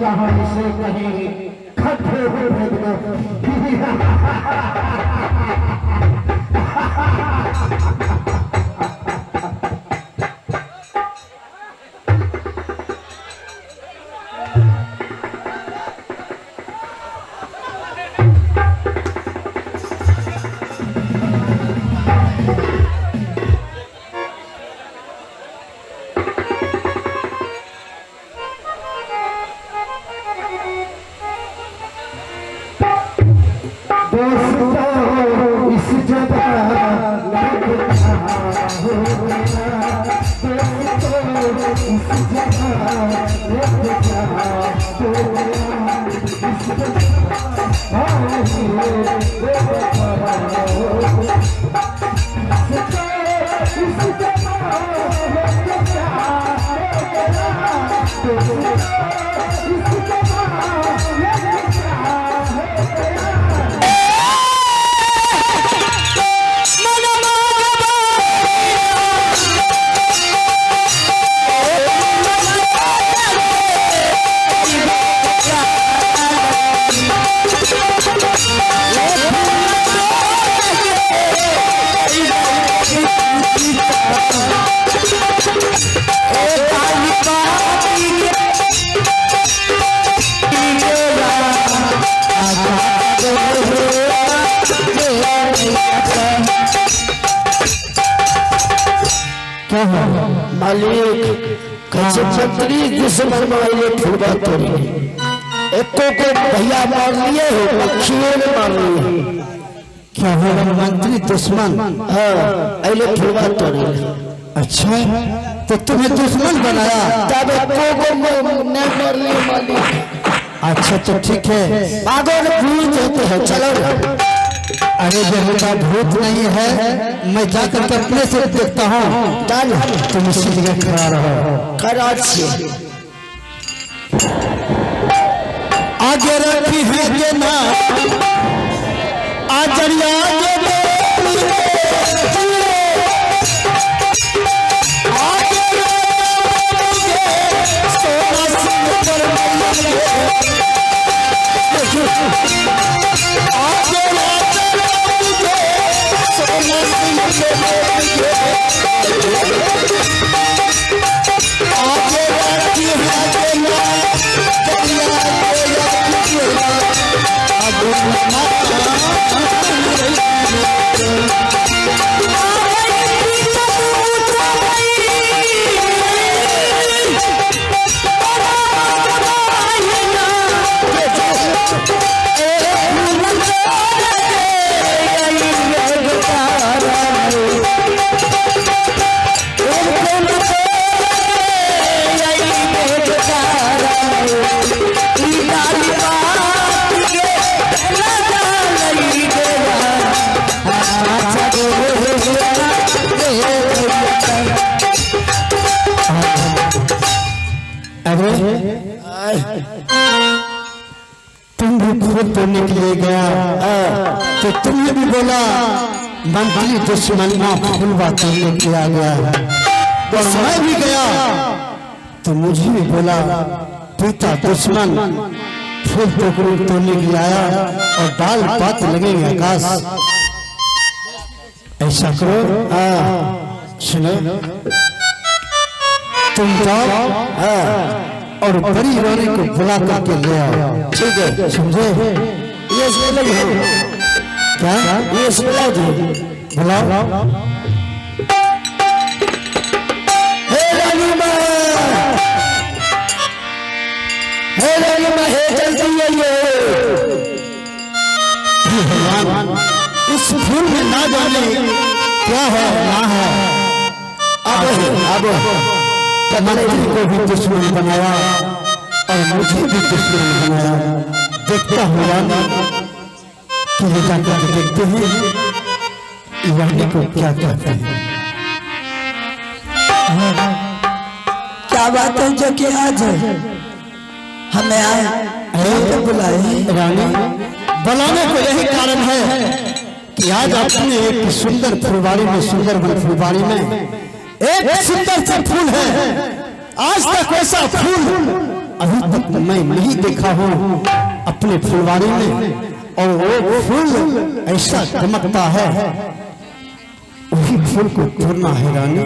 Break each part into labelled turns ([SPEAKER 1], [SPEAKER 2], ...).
[SPEAKER 1] जहां से कहीं खट्टे हो
[SPEAKER 2] मालिक कैसे छतरी दुश्मन मारे फुलबा तोड़ी एको को भैया मार लिए हो पक्षियों ने मार लिए
[SPEAKER 1] क्या है मंत्री दुश्मन?
[SPEAKER 2] हाँ अले फुलबा तोड़ी।
[SPEAKER 1] अच्छा तो तुम्हें दुश्मन बनाया
[SPEAKER 2] तब एको को न मार लिए मालिक।
[SPEAKER 1] अच्छा तो ठीक है
[SPEAKER 2] भागो न भूल जाते हैं चलो।
[SPEAKER 1] अरे बेटा भूत नहीं है, मैं जाकर के अपने से देखता हूँ। तुम इसी जगह खड़ा रहो। आगे रखी है के ना आजरिया तुम भी खुद तोड़ने के लिए गया तो तुमने भी बोला मंत्री दुश्मन फुलवा तोड़ने के लिए आ गया और मैं भी गया तो मुझे भी बोला पिता दुश्मन फूल टोकरी तोड़ने के लिए आया और डाल पात लगेंगे आकाश। ऐसा करो सुनो तुम जाओ और बड़ी रानी को बुला करके ले आओ।
[SPEAKER 2] ठीक है
[SPEAKER 1] समझे?
[SPEAKER 2] ये
[SPEAKER 1] क्या
[SPEAKER 2] ये
[SPEAKER 1] बुलाओ।
[SPEAKER 2] हे रानी माँ, हे रानी माँ, हे जल्दी आइए।
[SPEAKER 1] भगवान इस फूल में ना जाने क्या है ना है।
[SPEAKER 2] अब
[SPEAKER 1] मंत्री को भी दुश्मन बनाया और मुझे भी दुश्मन बनाया। देखता हूँ रानी कि ये जाकर देखते हैं रानी को क्या कहते हैं।
[SPEAKER 3] क्या बात है जो कि आज हमें आए बुलाए?
[SPEAKER 1] रानी बुलाने को यही कारण है कि आज अपने एक सुंदर फुलवारी में सुंदर फुलवारी में एक सुंदर सा फूल है। आज तक ऐसा फूल अभी तक मैं नहीं देखा हूँ अपने फुलवारी में, और वो फूल ऐसा चमकता है, वही फूल को तोड़ना है रानी।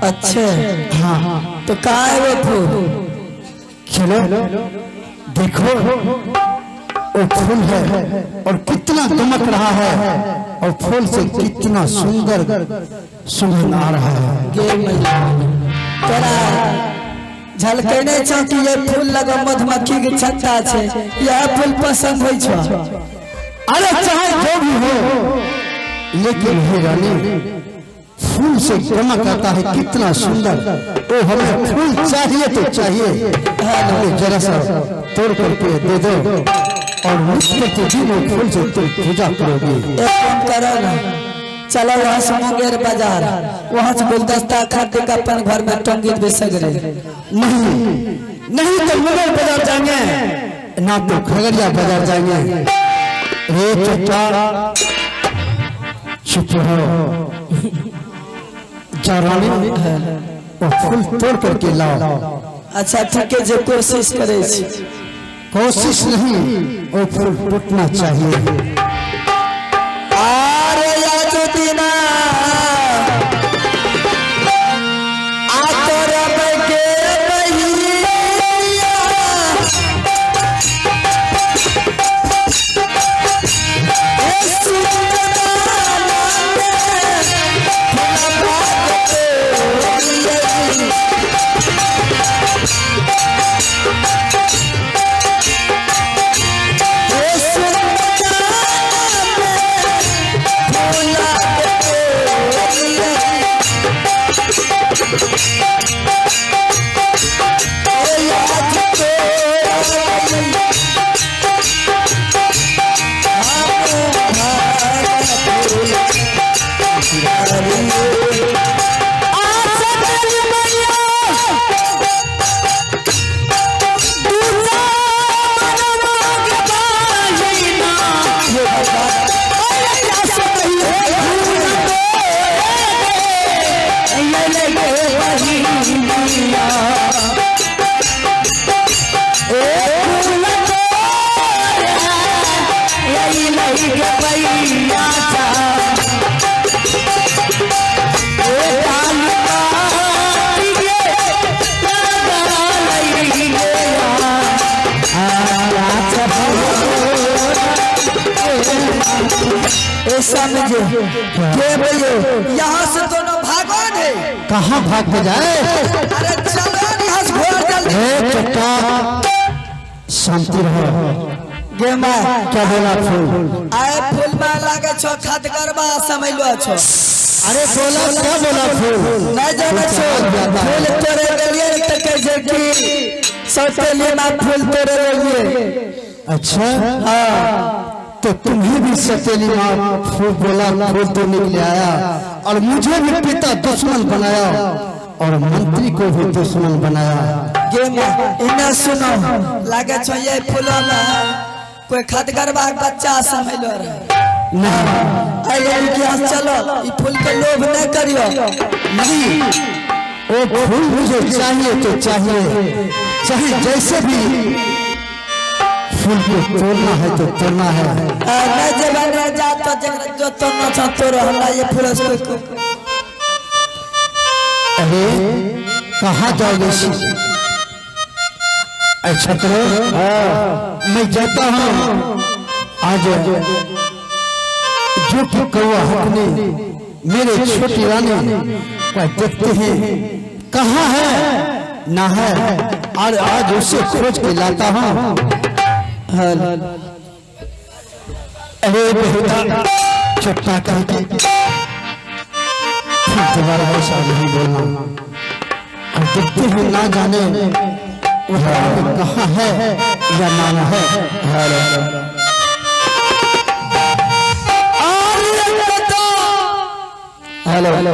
[SPEAKER 3] अच्छा
[SPEAKER 1] हाँ
[SPEAKER 3] तो कहाँ है वो फूल?
[SPEAKER 1] चलो देखो, वो फूल है और कितना चमक रहा है, और फूल से कितना सुंदर सुगंध आ रहा है।
[SPEAKER 3] गे मैया तोरा झलके नहीं छौ कि ये फूल लगा मधुमक्खी के छत्ता छे, यह फूल पसंद होई छौ?
[SPEAKER 1] अरे चाहे जो भी हो, लेकिन हे रानी फूल से चमक आता है कितना सुंदर, तो हमें फूल चाहिए तो चाहिए। हमें जरा सा तोड़ करके दे दो, और मुझको तो भी वो फूल से तुम पूजा करोगी।
[SPEAKER 3] एक काम करो ना, चलो वहाँ से मुंगेर बाजार, वहाँ से गुलदस्ता खरीद के अपन घर में टंगी दे सगरे।
[SPEAKER 1] नहीं नहीं, तो मुगल बाजार जाएंगे ना, तो खगड़िया बाजार जाएंगे। रे चचा चुप रहो, जा रानी वो फूल तोड़ करके लाओ।
[SPEAKER 3] अच्छा ठीक है, जो कोशिश करे छी।
[SPEAKER 1] कोशिश नहीं, वो फूल टूटना चाहिए।
[SPEAKER 3] अरे याद दिना समझे के बोलो, यहाँ से दोनों भागो ने।
[SPEAKER 1] कहाँ भाग के जाए?
[SPEAKER 3] अरे चलो यहाँ से घोड़ जल्दी।
[SPEAKER 1] चचा शांति रहो।
[SPEAKER 3] गे माँ
[SPEAKER 1] क्या बोला फूल?
[SPEAKER 3] आए फूल में लागे छो खत करवा समझ लो छो।
[SPEAKER 1] अरे बोला क्या बोला फूल?
[SPEAKER 3] नहीं जाने छो फूल तोड़े के लिए तक जगी सबसे लिए मैं फूल तोड़े लिए।
[SPEAKER 1] अच्छा हाँ, तो तुम्हें भी सतेली माँ फूल बोला, फूल तोड़ने के लिए आया, और मुझे भी पिता दुश्मन बनाया, और मंत्री को भी दुश्मन बनाया।
[SPEAKER 3] गे माँ इन्हें सुनो, लागे छो ये फूलों में कोई खतगरवा बच्चा समझ लो रहे। नहीं चलो ये फूल के लोभ नहीं करियो।
[SPEAKER 1] नहीं, वो फूल मुझे चाहिए तो चाहिए, चाहे जैसे भी फूल को तोड़ना है तो तोड़ना है।
[SPEAKER 3] नहीं जब नहीं जा तो जो तोड़ना चाह तोड़ो, हमरा ये फूल को।
[SPEAKER 1] अरे कहाँ जाओगे? अच्छा करो, मैं जाता हूँ। आज जो कि कौआ हकने मेरे छोटी रानी का देखते हैं कहाँ है ना है, और आज उसे खोज के लाता हूँ। अरे बेटा चुपता करके दोबारा ऐसा नहीं बोलना, और देखते हैं ना जाने वह कहाँ है या नाना है। हेलो हेलो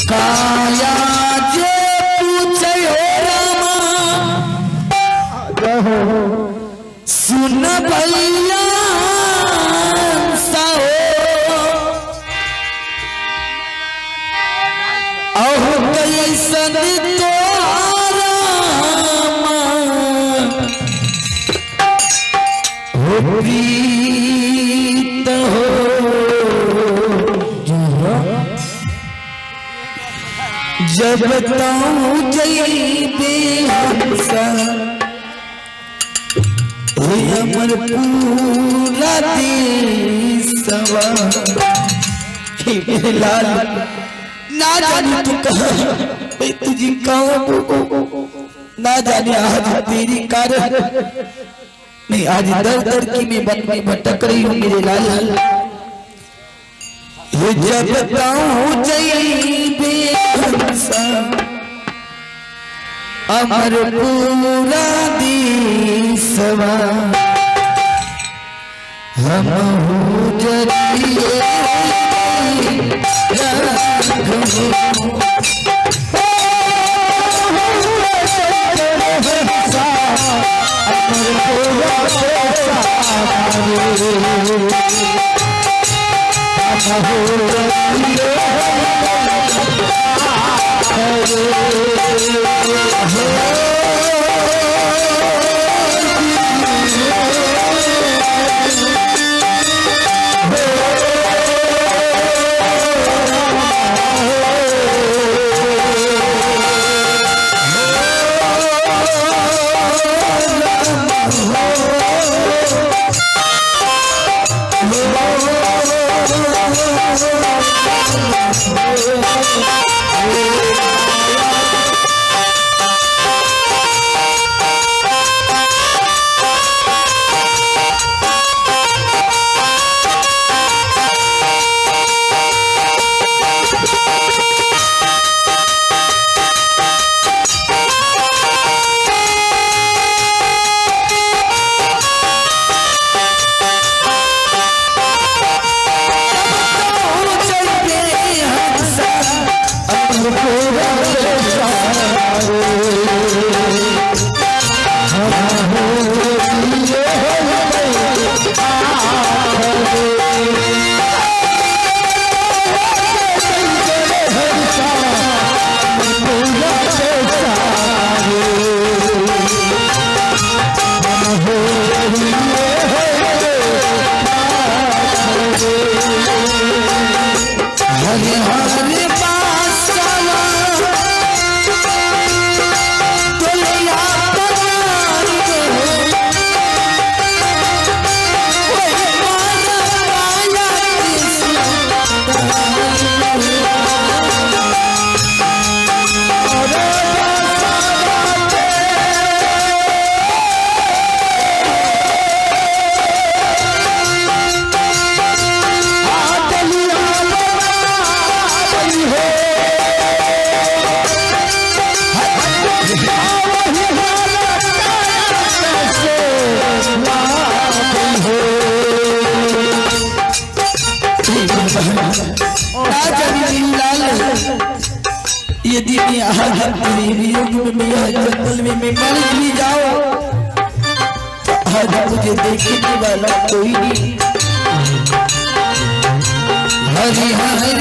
[SPEAKER 3] काया जे पूछे रामा सुन भैया साओ अहो कैसन तोरा हो प्रीत हो जब ताऊ जइबे हमसा हे हमर पूरा देशवा हे मेरे लाल ना जाने तू कहाँ मैं तुझे कहाँ ना जाने आज तेरी कारण मैं आज दर दर की मैं भटक रही हूँ मेरे लाल ये जब ताऊ जइबे हमसा अमर पूरा देशवा हम हो जरिए यदि जंगल में मर भी जाओ आज मुझे देखने वाला कोई नहीं। हरी हरी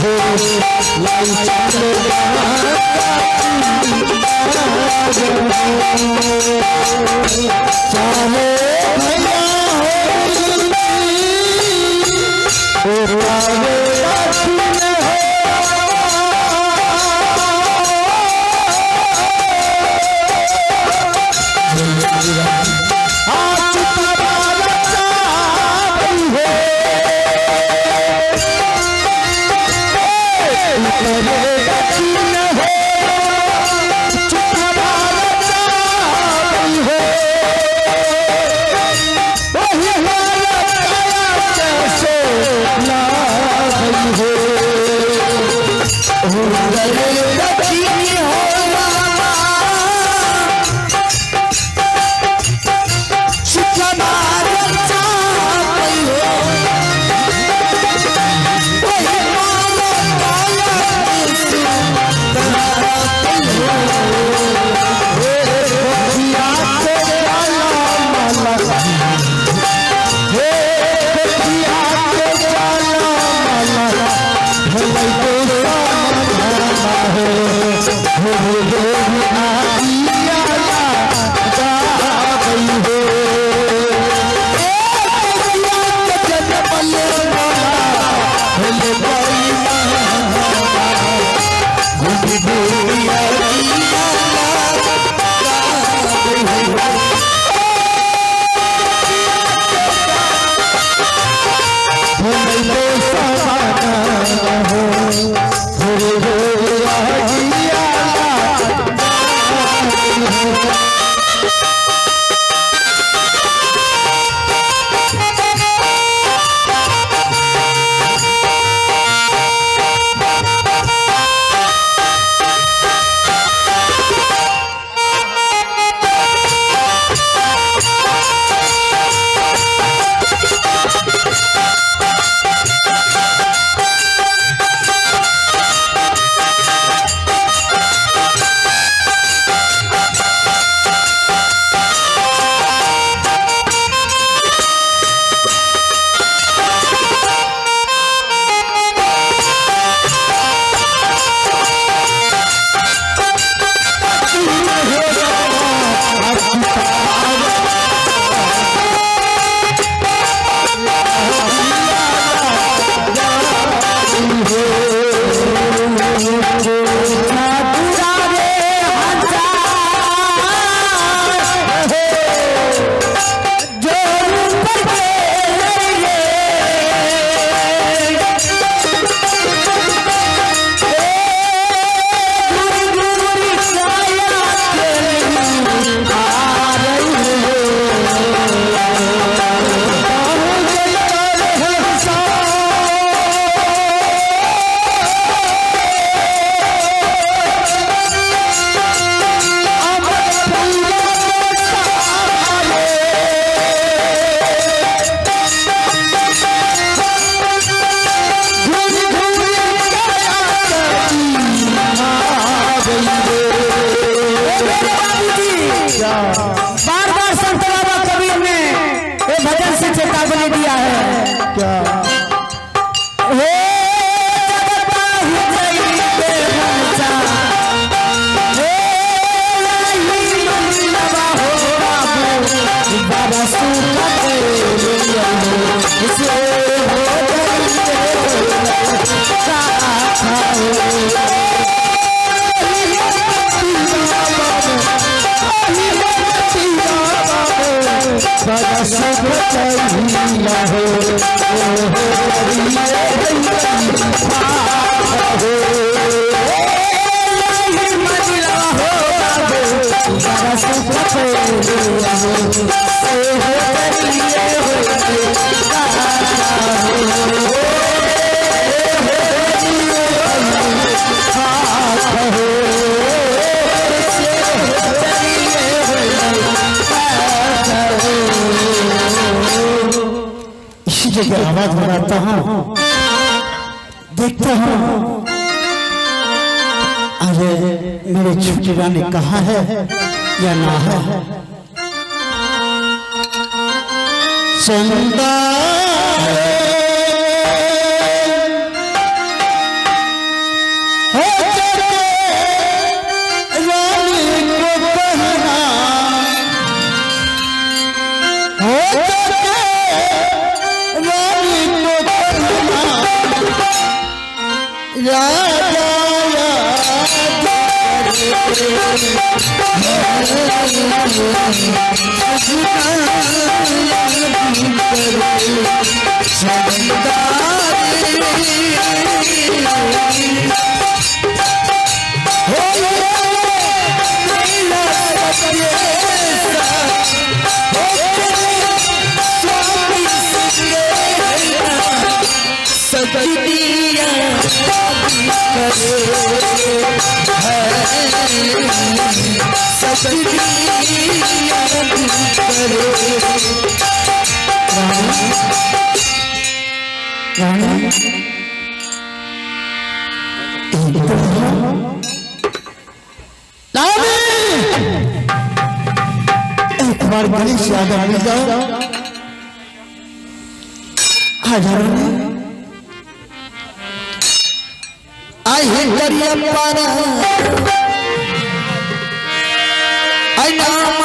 [SPEAKER 1] हो लाई चले चाहे भैया हो रावे
[SPEAKER 2] बार बार संत बाबा कबीर ने ये भजन से चेतावनी दिया है क्या
[SPEAKER 1] आवाज बनाता हूँ, देखता हूँ अरे मेरे छोटी रानी कहाँ है या ना है। चंदा राजा एक बार बड़ी से याद आ जाओ आई है दरिया पारा आई नाम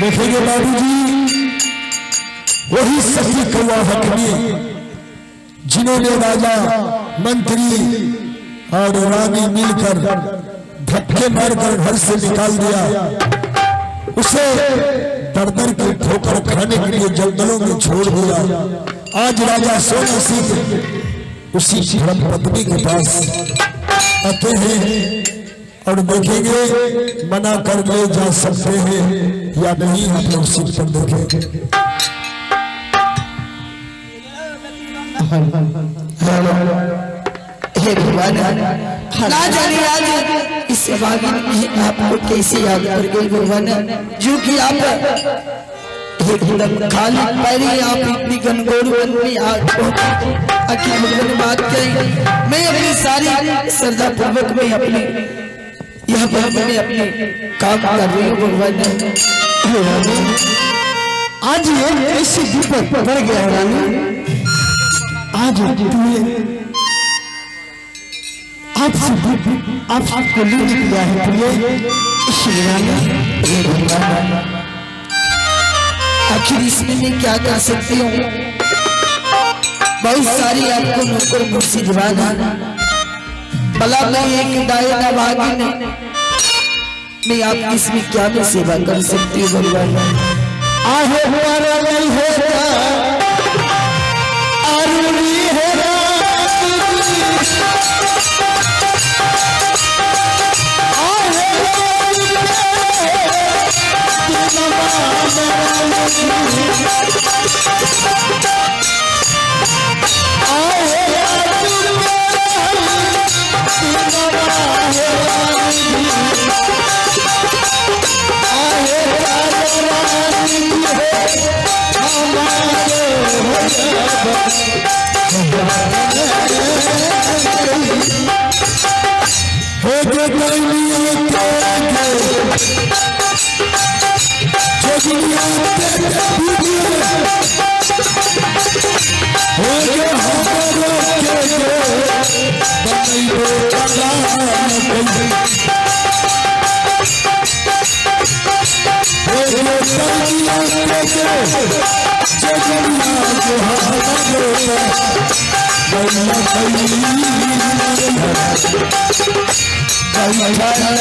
[SPEAKER 1] देखेंगे बाबूजी वही सती कौवा हकमी जिन्होंने राजा मंत्री और रानी मिलकर धक्के मारकर घर से निकाल दिया, उसे दर दर की ठोकर खाने के लिए जंगलों में छोड़ दिया। आज राजा सोना सिंह उसी धर्म पत्नी के पास आते हैं और देखेंगे मना कर ले जा सकते हैं या नहीं, आप लोग सीट पर देखें।
[SPEAKER 3] ना जाने आज इस बात आपको कैसे याद कर गई भगवान, जो कि आप एकदम खाली पैरी आप इतनी गनगोर बन में आखिर भगवान बात करें। मैं अपनी सारी श्रद्धा पूर्वक में अपनी यह मैंने अपने काम कर रही हूँ भगवान।
[SPEAKER 1] आज ये ऐसी विपद पड़ गया रानी, आज आपको लेने के लिए है प्रिय, इसलिए
[SPEAKER 3] आखिर इसमें मैं क्या कर सकती हूँ? बहुत सारी आपको नौकर मुर्शी जवान भला मैं एक दायरा वागिन, मैं आपकी इसमें क्या मैं सेवा कर सकती हूँ भगवान?
[SPEAKER 1] आहे हमारा नहीं होता अरुणी है
[SPEAKER 3] बैठा